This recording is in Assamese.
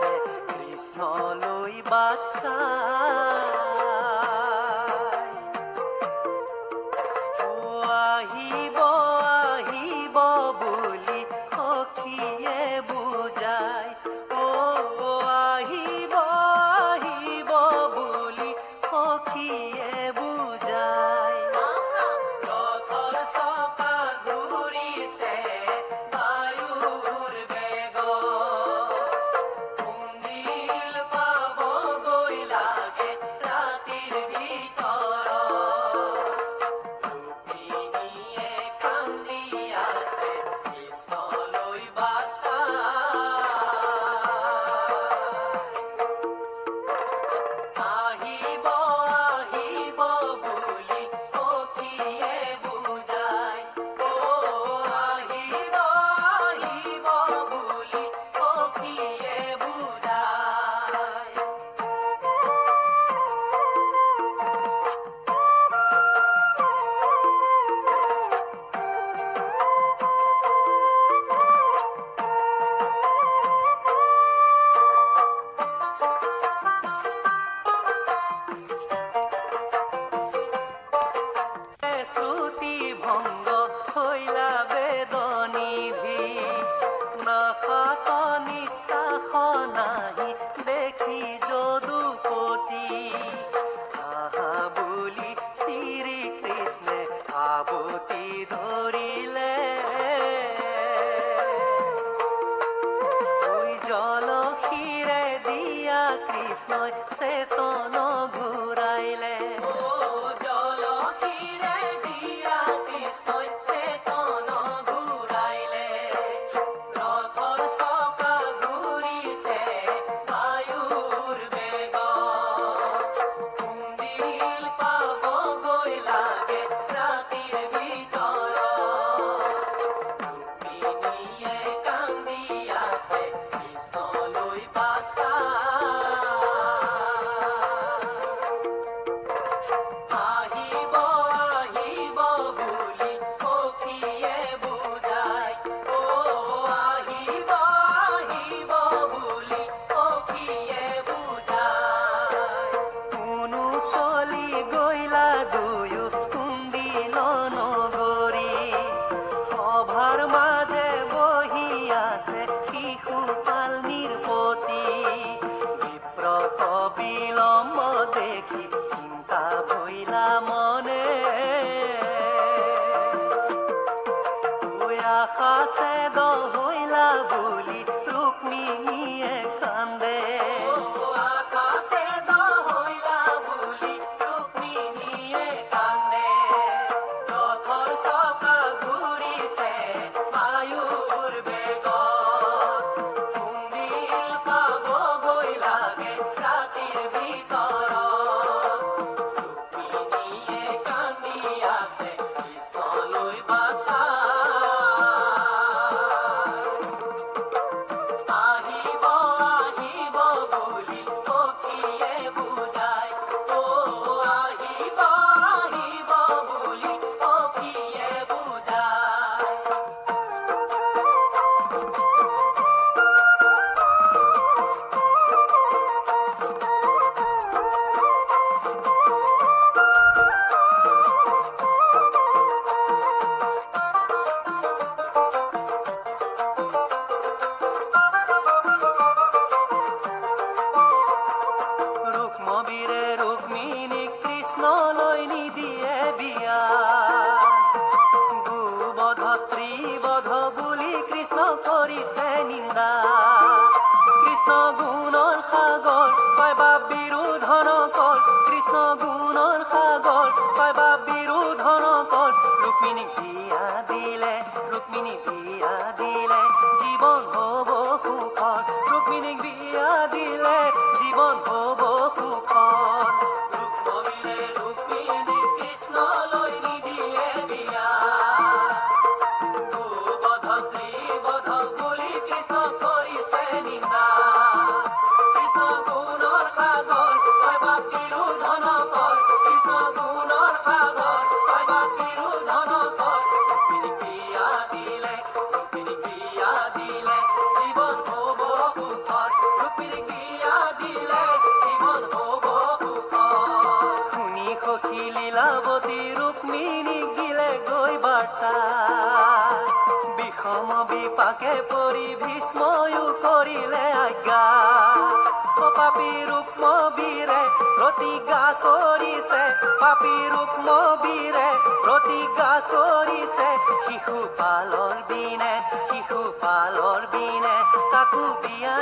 আছে কৃষ্ণলৈ বাট চাই। আহিব আহিব বুলি সখীয়ে বুজাই, আহিব আহিব বুলি সখীয়ে বুজাই। ৰথৰ চকা ঘূৰিছে বায়ুৰ বেগত, কুন্দিল পাবগৈ লাগে ৰাতিৰ ভিতৰত। ৰুক্মিণীয়ে কান্দি আছে কৃষ্ণলৈ বাট চাই। আহিব আহিব বুলি সখীয়ে বুজাই, আহিব আহিব বুলি সখীয়ে বুজাই। শ্ৰুতি ভংগ হৈলা বেদনিধি, নাশাত নিশ্বাস নাহি দেখি যদুপতি। আহা বুলি শ্ৰীকৃষ্ণে আৱতি ধৰিলে, জলশিৰে দিয়া কৃষ্ণই চেতন ঘূৰাইলে। জলশিৰে দিয়া কৃষ্ণই চেতন ঘূৰাইলে। ৰথৰ চকা ঘূৰিছে বায়ুৰ বেগত, কুন্দিল পাবগৈ লাগে ৰাতিৰ ভিতৰত। ৰুক্মিণীয়ে কান্দি আছে কৃষ্ণলৈ বাট চাই। প্ৰতিজ্ঞা কৰিছে পাপী ৰুক্মবীৰে প্ৰতিজ্ঞা কৰিছে শিশুপালৰ বিনে তাকো বিয়া